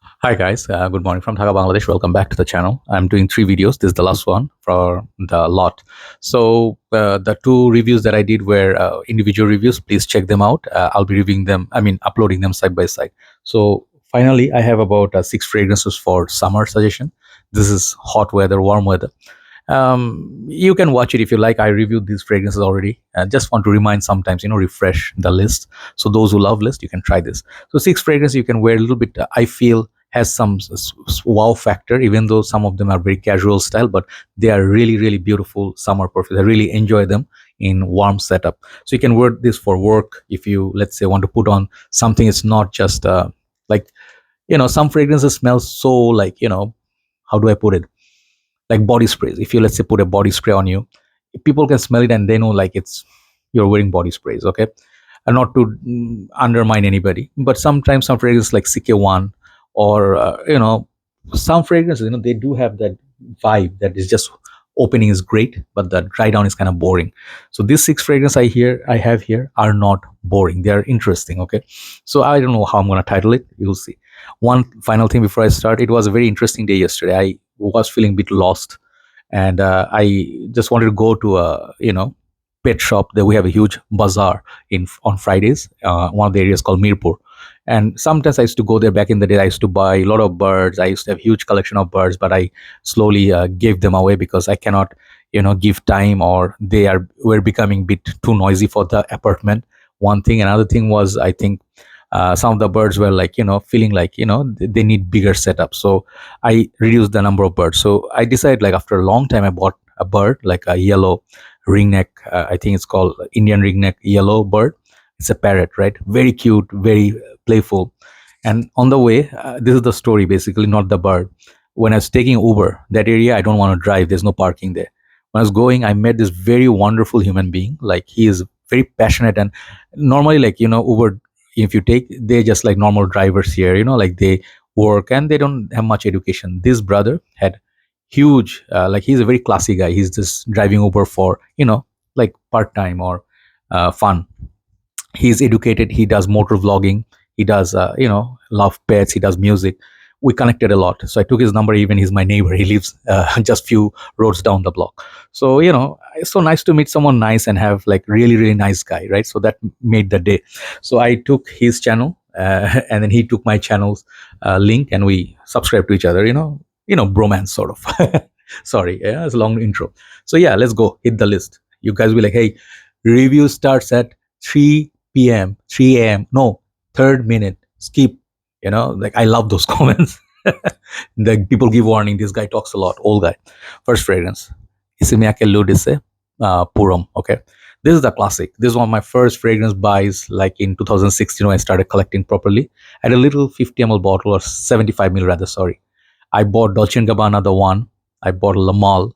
Hi guys, good morning from Dhaka, Bangladesh. Welcome back to the channel. I'm doing 3 videos. This is the last one for the lot. So the 2 reviews that I did were individual reviews. Please check them out. I'll be reviewing them. Uploading them side by side. So finally, I have about 6 fragrances for summer suggestion. This is hot weather, warm weather. You can watch it if you like. I reviewed these fragrances already. Just want to remind sometimes, refresh the list. So those who love list, you can try this. So 6 fragrances you can wear a little bit. I feel has some wow factor, even though some of them are very casual style, but they are really, really beautiful summer perfumes. I really enjoy them in warm setup. So you can wear this for work if you, let's say, want to put on something. It's not just like, some fragrances smell so like, how do I put it? Like body sprays. If you, let's say, put a body spray on you, people can smell it and they know like it's you're wearing body sprays. Okay, and not to undermine anybody, but sometimes some fragrances like CK1 or some fragrances, they do have that vibe that is just opening is great, but the dry down is kind of boring. So these 6 fragrances I have here are not boring. They are interesting. Okay, so I don't know how I'm going to title it. You'll see. One final thing before I start: it was a very interesting day yesterday. I was feeling a bit lost, and I just wanted to go to a pet shop. That we have a huge bazaar in on Fridays. One of the areas called Mirpur, and sometimes I used to go there. Back in the day, I used to buy a lot of birds. I used to have huge collection of birds, but I slowly gave them away because I cannot give time, or they are were becoming a bit too noisy for the apartment. One thing. Another thing was, I think some of the birds were like feeling like they need bigger setup, so I reduced the number of birds. So I decided, like, after a long time, I bought a bird, like a yellow ringneck. I think it's called Indian ringneck yellow bird. It's a parrot, right? Very cute, very playful. And on the way, this is the story basically, not the bird. When I was taking Uber, that area I don't want to drive, there's no parking there. When I was going, I met this very wonderful human being. Like, he is very passionate. And normally, like, Uber, if you take, they're just like normal drivers here, like they work and they don't have much education. This brother had huge, like, he's a very classy guy. He's just driving Uber for like part-time or fun. He's educated. He does motor vlogging. He does love pets. He does music. We connected a lot, so I took his number. Even he's my neighbor. He lives just few roads down the block. So it's so nice to meet someone nice and have like really, really nice guy, right? So that made the day. So I took his channel, and then he took my channel's link, and we subscribed to each other. Bromance sort of. Sorry, yeah, it's a long intro. So yeah, let's go hit the list. You guys will be like, hey, review starts at 3 p.m., 3 a.m. No, third minute, skip. Like, I love those comments. The people give warning. This guy talks a lot. Old guy. First fragrance, Issey Ludise Purum. Okay, this is the classic. This is one of my first fragrance buys, like in 2016 when I started collecting properly. I had a little 50 ml bottle, or 75 ml rather. Sorry, I bought Dolce and Gabbana, the one. I bought Lamal.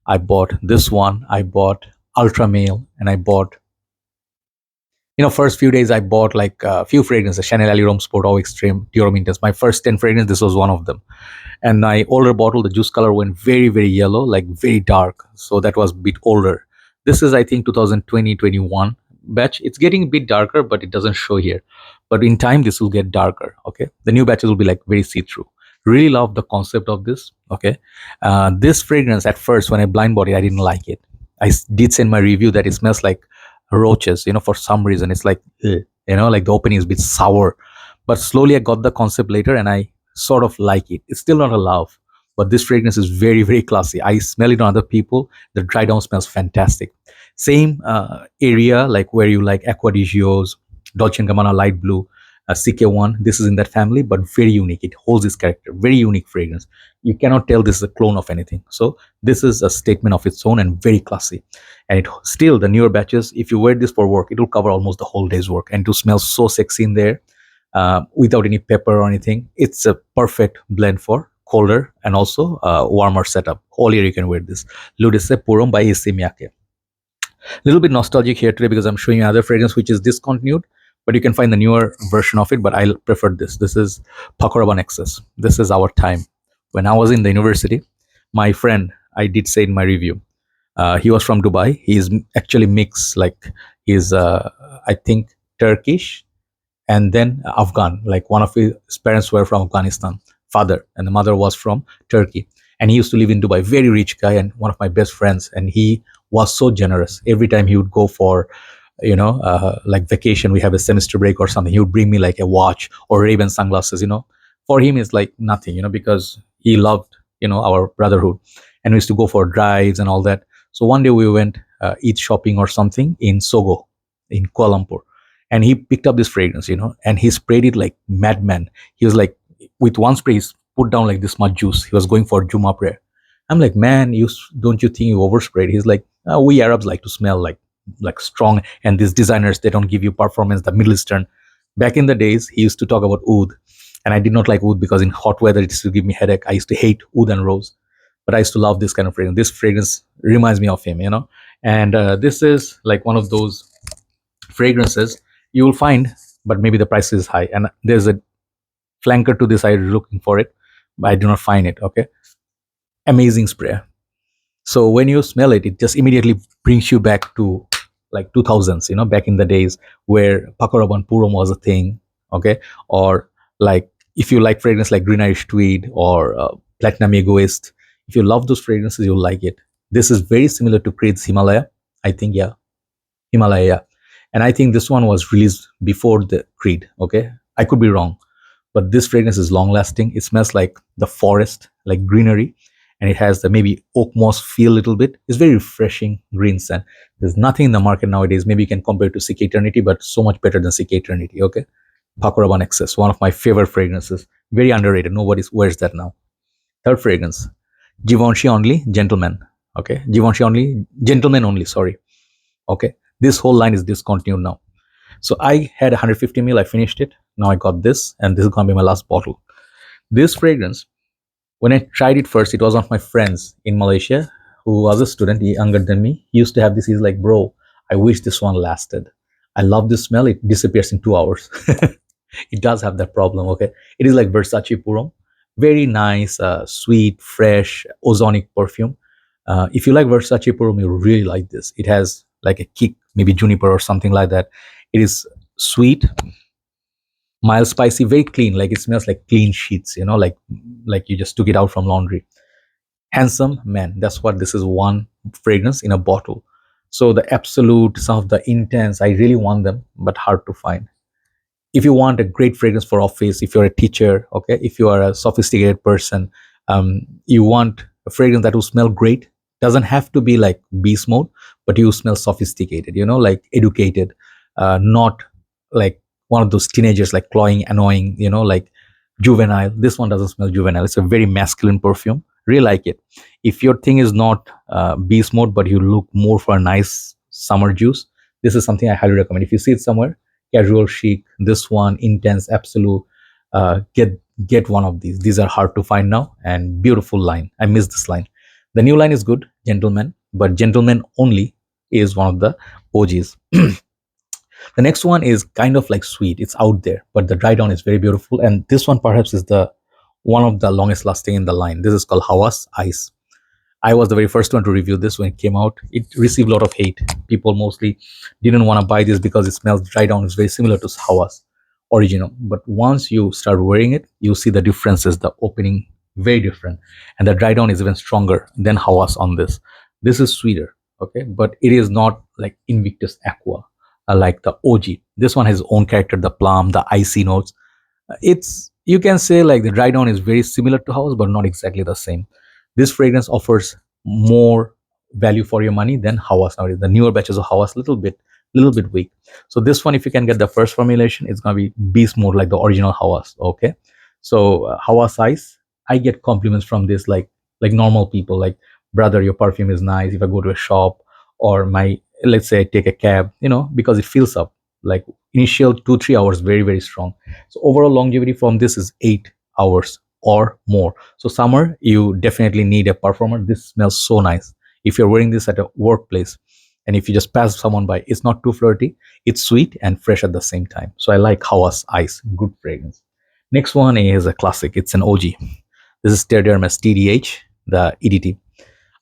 I bought this one. I bought Ultra Male, and I bought, first few days I bought like a few fragrances: Chanel Ali Rome Sport, Au Extreme, Dior Intense. My first 10 fragrances, this was one of them. And my older bottle, the juice color went very, very yellow, like very dark. So that was a bit older. This is, I think, 2020-21 batch. It's getting a bit darker, but it doesn't show here. But in time, this will get darker. Okay. The new batches will be like very see-through. Really love the concept of this. Okay. This fragrance, at first, when I blind bought it, I didn't like it. I did send my review that it smells like roaches, for some reason. It's like, like the opening is a bit sour. But slowly I got the concept later, and I sort of like it. It's still not a love, but this fragrance is very, very classy. I smell it on other people. The dry down smells fantastic. Same area, like where you like Acqua di Gio's, Dolce & Gabbana Light Blue, CK1. This is in that family, but very unique. It holds its character. Very unique fragrance. You cannot tell this is a clone of anything. So this is a statement of its own and very classy. And it still, the newer batches, if you wear this for work, it will cover almost the whole day's work, and to smell so sexy in there, without any pepper or anything. It's a perfect blend for colder and also warmer setup. All year you can wear this. Ludise Purum by Issey Miyake. Little bit nostalgic here today because I'm showing you another fragrance which is discontinued, but you can find the newer version of it. But I prefer this. This is Paco Rabanne XS. This is our time. When I was in the university, my friend, I did say in my review, he was from Dubai. He's actually mixed, like he's, I think, Turkish and then Afghan. Like, one of his parents were from Afghanistan. father, and the mother was from Turkey. And he used to live in Dubai, very rich guy, and one of my best friends. And he was so generous. Every time he would go for, like vacation, we have a semester break or something, he would bring me like a watch or Ray-Ban sunglasses. For him it's like nothing, because he loved, our brotherhood. And we used to go for drives and all that. So one day we went eat shopping or something in Sogo, in Kuala Lumpur, and he picked up this fragrance, and he sprayed it like madman. He was like, with one spray, he put down like this much juice. He was going for Juma prayer. I'm like, man, don't you think you oversprayed? He's like, we Arabs like to smell like strong, and these designers, they don't give you performance. The Middle Eastern, back in the days, he used to talk about oud, and I did not like oud because in hot weather it used to give me headache. I used to hate oud and rose, but I used to love this kind of fragrance. This fragrance reminds me of him. And this is like one of those fragrances you will find, but maybe the price is high. And there's a flanker to this. I'm looking for it, but I do not find it. Okay, amazing spray. So when you smell it, it just immediately brings you back to like 2000s, back in the days where Paco Rabanne was a thing. Okay, or like if you like fragrance like Green Irish Tweed or Platinum Egoist, if you love those fragrances, you'll like it. This is very similar to Creed's Himalaya, I think. Yeah, Himalaya. Yeah. And I think this one was released before the Creed. Okay, I could be wrong, but this fragrance is long lasting. It smells like the forest, like greenery, and it has the maybe oak moss feel a little bit. It's very refreshing green scent. There's nothing in the market nowadays. Maybe you can compare it to CK Eternity, but so much better than CK Eternity. Okay, Paco Rabanne XS, one of my favorite fragrances. Very underrated. Nobody wears that now. Third fragrance, Givenchy only, Gentleman. Okay, Givenchy only, Gentleman only. Sorry. Okay, this whole line is discontinued now. So I had 150 ml. I finished it. Now I got this, and this is gonna be my last bottle. This fragrance, when I tried it first, it was one of my friends in Malaysia who was a student, younger than me. He used to have this. He's like, bro, I wish this one lasted. I love this smell. It disappears in 2 hours. It does have that problem. Okay, it is like Versace Purum. Very nice, sweet, fresh, ozonic perfume. If you like Versace Purum, you really like this. It has like a kick, maybe juniper or something like that. It is sweet, mild, spicy, very clean. Like it smells like clean sheets, like you just took it out from laundry. Handsome man. That's what this is. One fragrance in a bottle. So the absolute, some of the intense, I really want them, but hard to find. If you want a great fragrance for office, if you're a teacher, okay, if you are a sophisticated person, you want a fragrance that will smell great. Doesn't have to be like beast mode, but you smell sophisticated, like educated, not like one of those teenagers like cloying, annoying, like juvenile. This one doesn't smell juvenile. It's a very masculine perfume. Really like it. If your thing is not beast mode, but you look more for a nice summer juice, this is something I highly recommend. If you see it somewhere, casual chic, this one, intense, absolute, get one of these. These are hard to find now, and beautiful line. I miss this line. The new line is good, Gentleman, but Gentleman only is one of the OGs. The next one is kind of like sweet. It's out there, but the dry down is very beautiful. And this one perhaps is the one of the longest lasting in the line. This is called Hawas ICE. I was the very first one to review this when it came out. It received a lot of hate. People mostly didn't want to buy this because it smells dry down. It's very similar to Hawas original. But once you start wearing it, you see the differences. The opening very different, and the dry down is even stronger than Hawas on this. This is sweeter, okay, but it is not like Invictus Aqua, like the OG. This one has its own character, the plum, the icy notes. It's, you can say like the dry down is very similar to Hawas, but not exactly the same. This fragrance offers more value for your money than Hawas nowadays. The newer batches of Hawas little bit weak. So this one, if you can get the first formulation, it's gonna be beast mode like the original Hawas. Okay, so Hawas ICE, I get compliments from this like normal people, like, brother, your perfume is nice. If I go to a shop, or my, let's say I take a cab, because it fills up. Like initial 2-3 hours, very very strong. So overall longevity from this is 8 hours or more. So summer, you definitely need a perfumer. This smells so nice. If you're wearing this at a workplace, and if you just pass someone by, it's not too flirty. It's sweet and fresh at the same time. So I like Hawas ICE, good fragrance. Next one is a classic. It's an OG. This is Terre TDH, the EDT.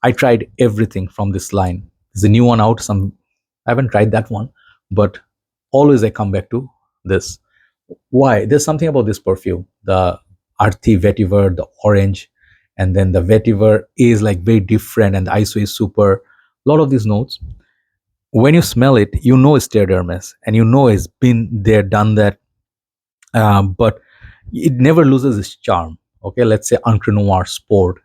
I tried everything from this line. There's a new one out. I haven't tried that one, but always I come back to this. Why? There's something about this perfume. The earthy vetiver, the orange, and then the vetiver is like very different, and the iso is super. A lot of these notes, when you smell it, you know it's Terre d'Hermes, and you know it's been there, done that. But it never loses its charm. Okay, let's say Encre Noir Sport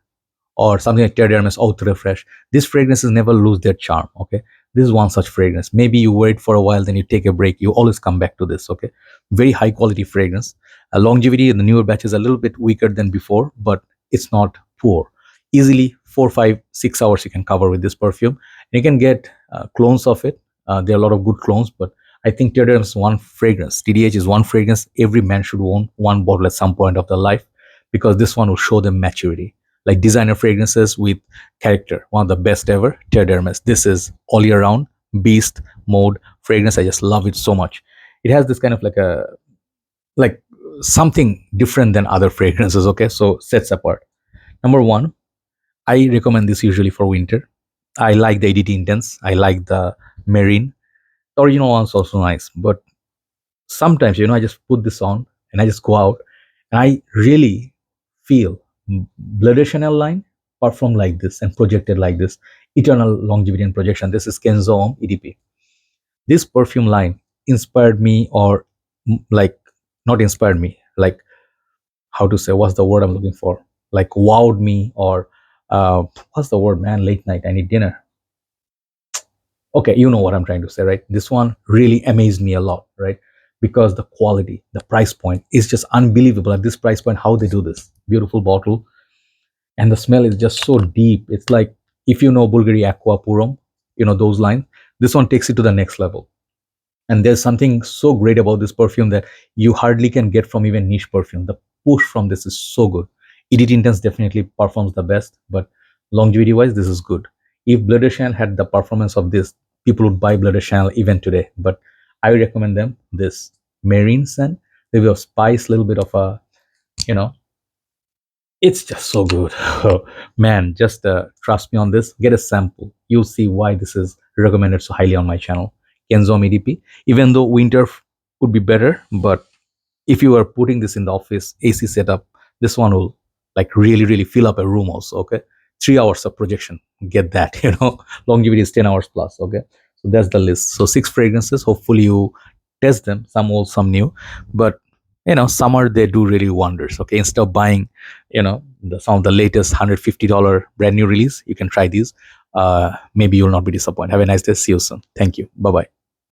or something like Terre d'Hermes Outre Fresh. These fragrances never lose their charm. Okay, this is one such fragrance. Maybe you wait for a while, then you take a break. You always come back to this. Okay, very high quality fragrance. Longevity in the newer batch is a little bit weaker than before, but it's not poor. Easily 4, 5, 6 hours you can cover with this perfume. And you can get clones of it. There are a lot of good clones, but I think Terre is one fragrance. TDH is one fragrance every man should own one bottle at some point of their life, because this one will show them maturity. Like designer fragrances with character, one of the best ever, Terre d'Hermes. This is all year round beast mode fragrance. I just love it so much. It has this kind of like something different than other fragrances. Okay, so sets apart. Number one, I recommend this usually for winter. I like the ADT Intense. I like the Marine. The original one's also nice, but sometimes I just put this on and I just go out and I really feel Blood de Chanel line performed like this and projected like this. Eternal longevity and projection. This is Kenzo Homme EDP. This perfume line inspired me, or like not inspired me, like how to say, what's the word I'm looking for? Like wowed me, or what's the word, man? Late night, I need dinner. Okay, you know what I'm trying to say, right? This one really amazed me a lot, right? Because the quality, the price point is just unbelievable at this price point. How they do this beautiful bottle, and the smell is just so deep. It's like, if you know Bulgari Aqua Purum, those lines. This one takes it to the next level. And there's something so great about this perfume that you hardly can get from even niche perfume. The push from this is so good. Edit Intense definitely performs the best, but longevity wise, this is good. If Blood de Chanel had the performance of this, people would buy Blood de Chanel even today. But I would recommend them this Marine scent, a little bit of spice, a little bit of a, you know, it's just so good. Man, just trust me on this. Get a sample. You'll see why this is recommended so highly on my channel. Kenzo Homme EDP. Even though winter would be better, but if you are putting this in the office AC setup, this one will like really, really fill up a room also. Okay, 3 hours of projection. Get that. Longevity is 10 hours plus. Okay, so that's the list. So 6 fragrances. Hopefully you test them. Some old, some new, but summer they do really wonders. Okay, instead of buying some of the latest $150 brand new release, you can try these. Maybe you'll not be disappointed. Have a nice day. See you soon. Thank you. Bye bye.